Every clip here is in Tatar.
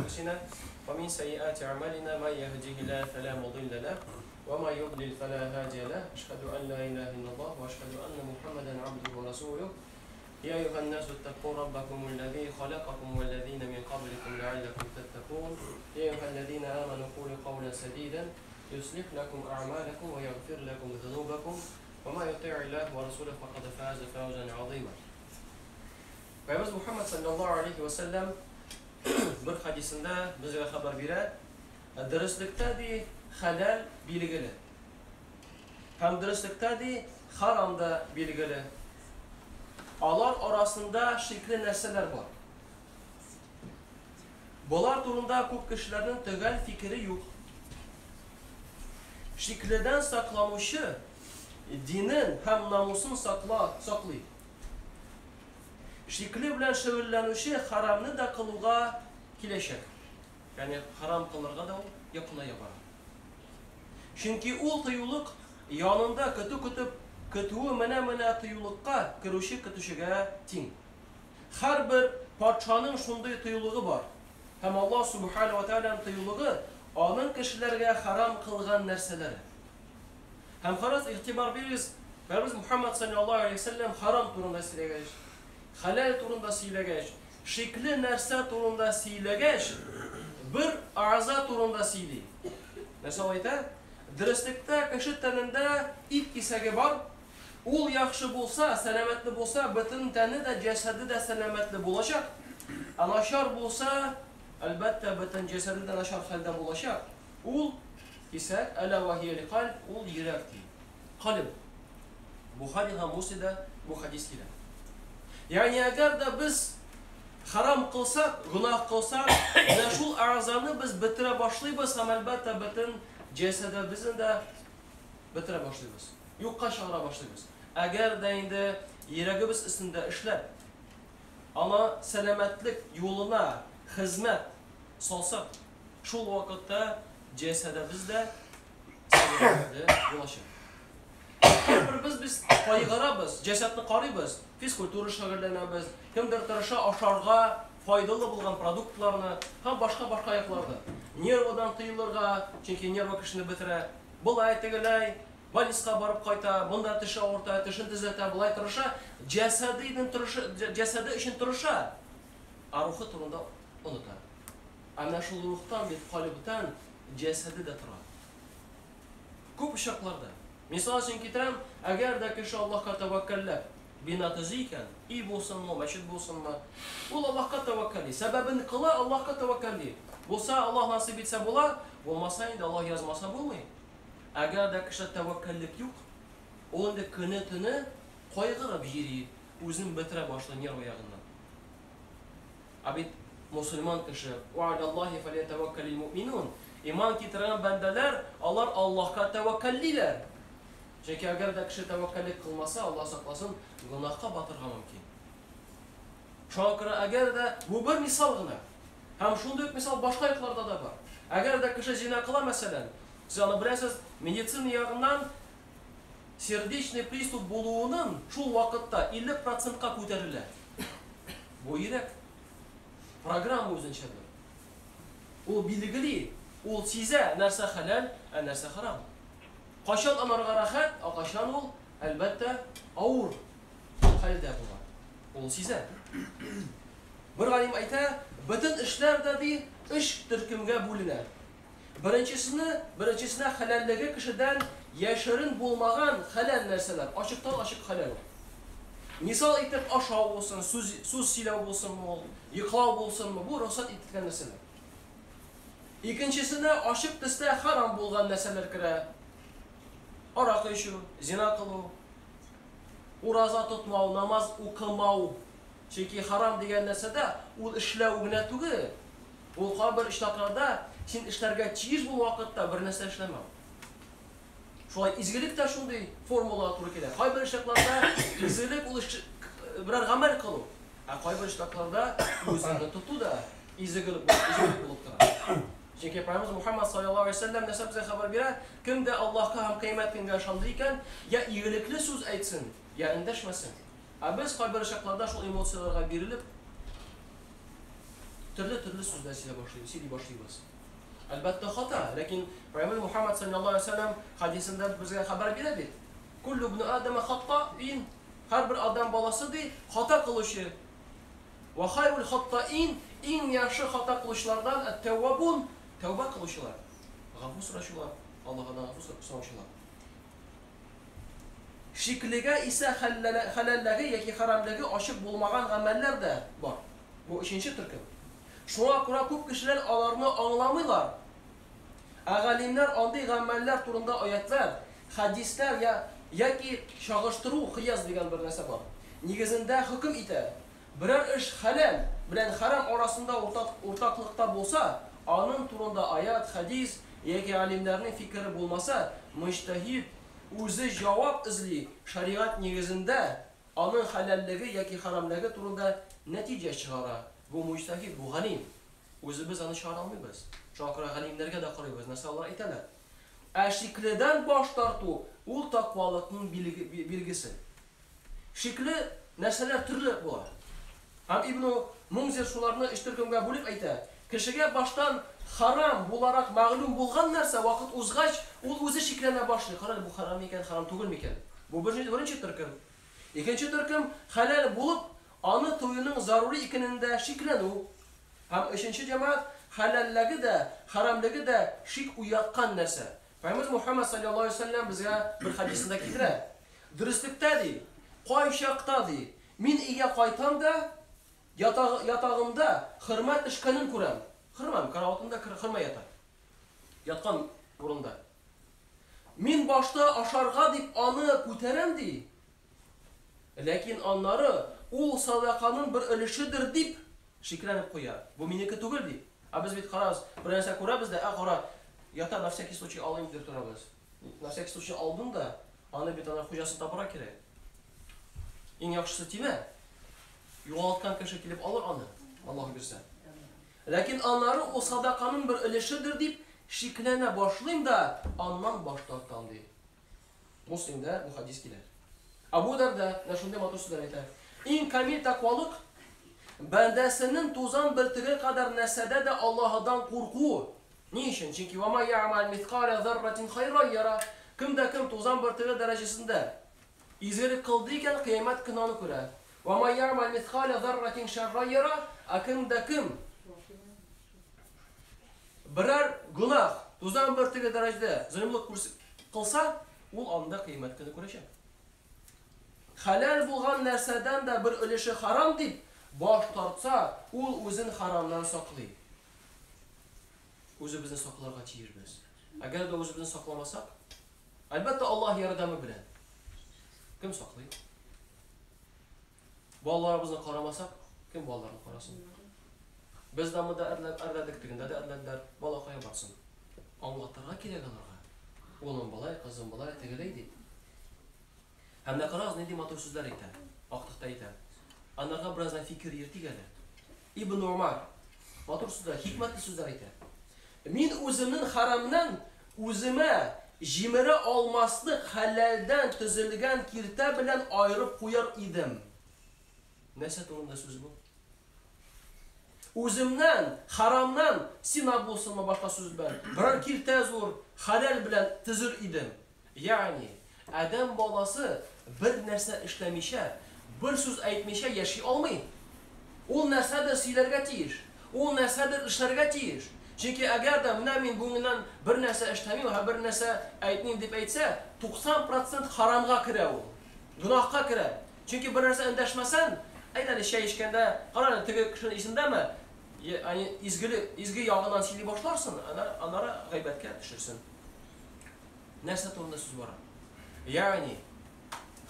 أنفسنا ومن سيئات أعمالنا من يهده الله فلا مضل له وما يضلل فلا هادي له أشهد أن لا إله إلا الله وأشهد أن محمدا عبده ورسوله يا أيها الناس اتقوا ربكم الذي خلقكم والذين من قبلكم لعلكم تتقون يا أيها الذين آمنوا قولوا قولا سديدا يصلح لكم أعمالكم ويغفر لكم ذنوبكم وما يطيع الله ورسوله فقد فاز فوزا عظيما. Peygamber Muhammed sallallahu aleyhi ve sellem bir hadisinde bize haber verir. Dürüstlükte de halal bilgili. Hem dürüstlükte de haram da bilgili. Onlar arasında şekli nesneler var. Bunlar turunda çok kişilerin tüzel fikri yok. Şekliden saklamışı dinin hem namusun saklıyor. Şekli bilen şöğüllenişi haramını da kılığa kileşek. Yani haram kılırga da o yakına yapar. Çünkü o tıyılık yanında kötüyü mene tıyılıkka kırışı kötüşüge tin. Her bir parçanın şunday tıyılığı var. Hem Allah subhanahu ve teala'nın tıyılığı onun kişilerine haram kılgan nerseleri. Hem haras ihtibar biriz. Peygamber Muhammed sallallahu aleyhi ve sellem haram turunda silegeç. Halal turunda silegeç. Şekli nerse turunda silegeç. Bir ağza turunda sili. Mesela ayta, dürüstlükte kişi teninde ilk kisege var. Ol yaxşı bulsa, selametli bulsa, bütün teni de cesedi de selametli bulacak. Naşar bulsa, elbette bütün cesedi de naşar halden bulacak. Ol kisek, ela ve hiyeli kalp, ol yürekti. Kalp. Bu haliha musida, bu hadis ile. Yani eğer de biz haram kılsak, günah kılsak, şu ağzını biz bitire başlayız, ama elbette bütün cesedi bizim de bitire başlayız. Yok kaç ara başlayız. Eğer de indi yüreğimiz üstünde işlep, ama selametlik yoluna hizmet salsak, şu vakitte cesedi bizde selametli bulaşır. Biz kaygırabız, cesetini qarıyız, fizkulturu şagirlenemiz, kimdir tırışa aşarga faydalı bulgan produktlarını, hem başka ayaklarda. Nervadan tıyılırga, çünkü nerva kişini bitire, bulay tegilay, valizga barıp kayta, bunda tişi orta, tişin tizete, bulay tırışa, cesedi için tırışa, aruhu turunda unutar. Ama şu ruhtan bir kalibten cesedi de tırar. Köp uşaklarda. Misal için kitabım, eğer de kişi Allah'a tevekkülle binatızıyken, iyi bulsun mu, meşid bulsun mu, ol Allah'a tevekkülli. Sebebini kıla Allah'a tevekkülli. Bulsa Allah nasip etse bula, olmasaydı Allah yazmasa bulmayın. Eğer de kişi tevekküllik yok, onda kınıtını koygıra bir yeri, uzun bitire başlanıyor o yağından. Abid Müslüman kişi, وَعَلَى اللّٰهِ فَلْيَتَوَكَّلِ الْمُؤْمِنُونَ İman getiren bendeler, Allah'a tevekkülliler. Çünkü eğer de kişi tevekküllik kılmasa, Allah saklasın, günahka batırga mümkün. Şakıra eğer de, bu bir misal gına. Hem şundaki misal başka ayaklarda da var. Eğer de kişi zina kıla mesela, siz biləsiniz, medisina yağından serdeçli pristup buluğunun şu vakitte 50%'a ko'tariladi. Bu yürek program o'zinchadir. O bilgili, o size nerse halal, nerse haram. Qaşan amarga rahat, qaşan ol, elbette ağır halde bular. O size. Bir galim ayta, bütün işlerde de iş türkümge bölüner. Birincisine halalligi kişiden yaşarın bulmagan halal nerseler, açıktan açık halal. Misal etip aşağı olsun, söz silav olsun mu, yıklav olsun mu, bu ruhsat ettiğin nerseler. İkincisine açık tiste haram bulgan nerseler kire. Arak işi, zina kılı, uraza tutmağı, namaz okumağı. Çünkü haram diyen nesede, o işlev günetuğu, o kabir iştaklarda, sen işlerge çiğiz bu vakitte bir nesle işlemem. Şöyle izgilik de şunday formula turu keler. Kabir iştaklarda izgilik birer gamel kılı. Kabir iştaklarda özünü tutu da izgilik bulup durar. Çünkü Peygamber Muhammed sallallahu aleyhi ve sellem nesle bize haber verir, kim de Allah'a hem kıymetini yaşandıyken ya iyilikli söz etsin, ya endeşmesin. Biz kabir iştaklarda şu emosiyalarga verilip, Türlü sözler söyle başlıyoruz. Elbette hata. Lakin Peygamber Muhammed sallallahu aleyhi ve sellem hadisinde bize haber verir. Kullu ibn Adem hatta'in. Her bir adam balası değil, hata kılışı. Ve hayrul hatta'in, en yaxşı hata kılışlardan et-tevvabun, tevbe kılışlar. Gafur sıraşılar. Allah'a gafur sıraşılar. Şiklige ise halalligi yoki haramligi oshib bo'lmagan ameller de var. Bu üçüncü türküm. Şuna ko'ra ko'p kishilar alarını anglamaylar. Alimler anday ameller turunda ayetler, hadisler yoki chag'ishtiruv qiyas degan bir narsa bor. Negizinde hukm ite. Birer ish halal bilan haram orasında ortaklıkta bolsa, onun turunda ayet, hadis yoki alimlerning fikri bo'lmasa, mujtahid o'zi javob izli shariat negizinde onun halalligi yoki haramligi turunda natija chiqara. Bu mujtahid, bu g'anim. O'zi biz ani chiqara olmaymiz. Shokira g'animlarga da qaraymiz. Nasallar aytadilar. Ashiklidan bosh tortuv ul taqvolikning belgisi. Shikli narsalar turli bo'lar. Ham Ibn Munzir shularni ishtirkomga bo'lib aytadi. Kishiga boshdan haram bo'larak ma'lum bo'lgan narsa vaqt o'zg'ach, u o'zi shiklana boshlaydi. Qarang, bu haram ekan, haram tug'ilmi ekan? Bu birinchi turkum. Ikkinchi turkum halal bo'lib, ani to'yining zaruriy ekanida shiklanu. Ham uchinchi jamoat halalligi da, haramligi da shik uyatgan narsa. Payg'ambar Muhammad sallallohu alayhi vasallam bizga bir hadisida keltiradi. Durustlikda deydi, qo'yshaqda deydi. Men uyga qaytamda yatağımda hırmat ishkanin ko'ram. Hırmam, karavotunda hırma yatar. Yatgan o'rinda. Men boshda asharga deb ani ko'taram deydi. Lakin onlari u sadaqaning bir ulushidir deb shiklanib qo'yar. Bu meniki tugul deydi. Biz bit qaramiz, bir narsa ko'rabizda, qora yata na всякий случай olayim deb turamiz. Na всякий случай oldim da, ani bit ana xo'jasini topara kerak. Eng yaxshisi tima. Yo'qotgan kishi kelib olur onu. Alloh bersa. Lakin onlari o sadaqaning bir ulushidir deb shiklana boshlayim da, ondan bosh tortam deydi. Muslimda bu hadis kelar. Abu Darda shunday matoslar aytadi. Eng kamil taqvolik bandasining to'zon birtigi qadar narsada da Allohdan qo'rquv. Niçin? Çünkü ve ma ya'mal mithqala zarratin khayran yara. Kimda kim to'zon birtigi darajasida izg'irik qildi ekan qiyomat kunini ko'radi. Ve ma ya'mal mithqala zarratin sharran yara. Kimda kim birer gunoh to'zon birtigi darajada zulmlik qilsa, u onda qiyomat kuni ko'rishadi. Halal bo'lgan narsadan da bir ulushi haram deb bosh tortsa, u o'zini haromdan saqlaydi. O'zi bizni saqlarga chiyirmiz. Agar da o'zi bizni saqlamasak, albatta Alloh yordami bilan kim saqlaydi? Bolalarimizni qaramasak, kim bolalarni qarasin? Biz damida arladik deganda da arladlar, bola qo'ya borsin. Anlatlarga kerak ularga. O'g'lim bola, qizim bola tegilaydi. Hem de qarağız ne diye sözler aytadi. Aqtiqda aytadi. Onlarga birazdan fikir yirtigadi. Ibn Umar matur sözler, hikmatli sözler aytadi. Men o'zimning haramdan o'zima jimira olmaslik halaldan tuzilgan kirta bilan ayirib qo'yar edim. Nasa to'g'rida so'z bu? O'zimdan haramdan sinab bo'lsinmi boshqa so'z bilan biror kirta zo'r halal bilan tuzir edim. Ya'ni adam bolası bir narsa ishlamisha, bir so'z aytmisha yashay olmaydi. O narsadir sizlarga tegish, o narsadir ishlarga tegish. Chunki agarda men bundan bir narsa ishlamayman va bir narsa aytmayman deb aytsa, 90% haromga kiradi. Gunohga kiradi. Chunki bir narsa indashmasan, aytadi shay ishganda, qarang, tigi kishini esindami? Ya'ni izgi yog'idan sili boshlarsın, onlara g'aybatga tushirsin. Narsa to'g'rida so'z bor. Yani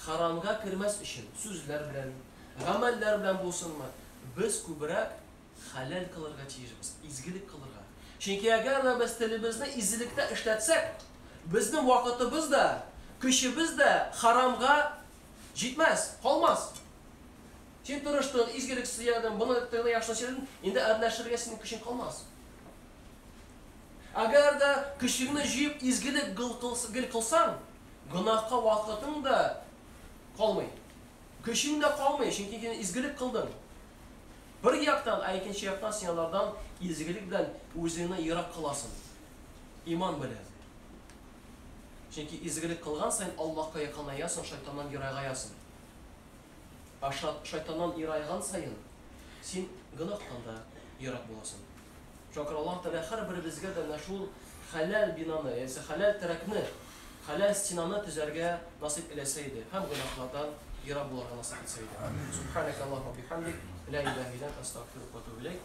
haramga kirmez için sözler bilen, ameller bilen bulsunma, biz kubrak halal kılırga çeyirimiz, izgilik kılırga. Çünkü eğer biz tilimizni izgilikte işletsek, bizim vakitimiz de, kişimiz de haramga gitmez, kalmaz. Sen turuştun, izgilik siyadın, bunu ettiğine yaşlaşırdın, indi adlaşırga senin kişin kalmaz. Eğer de kişini jiyip izgilik gıl kılsan, günahka vakitin de kalmayı. Kışın da kalmayı. Çünkü izgilik kıldın. Bir яктан, икенче яктан син алардан изгелек белән үзеңне ерак кыласың. Иман белән. Чөнки изгелек кылган сайын Аллаһка якынаясың, шайтаннан ерагаясың. Шайтаннан ерайган сайын син гынахтан да ерак буласың. Шөкер Аллаһ Тәгалә һәрберебезгә дә менә шул халал бинаны, яисә халал терәкне, халал стенаны төзәргә насыйп итсә иде. Һәм гынахлардан ерак булырга насыйп итсә иде. Субханакаллаһу ва бихамдик, ла илаха илля анта, астагфирука ва атубу илейк.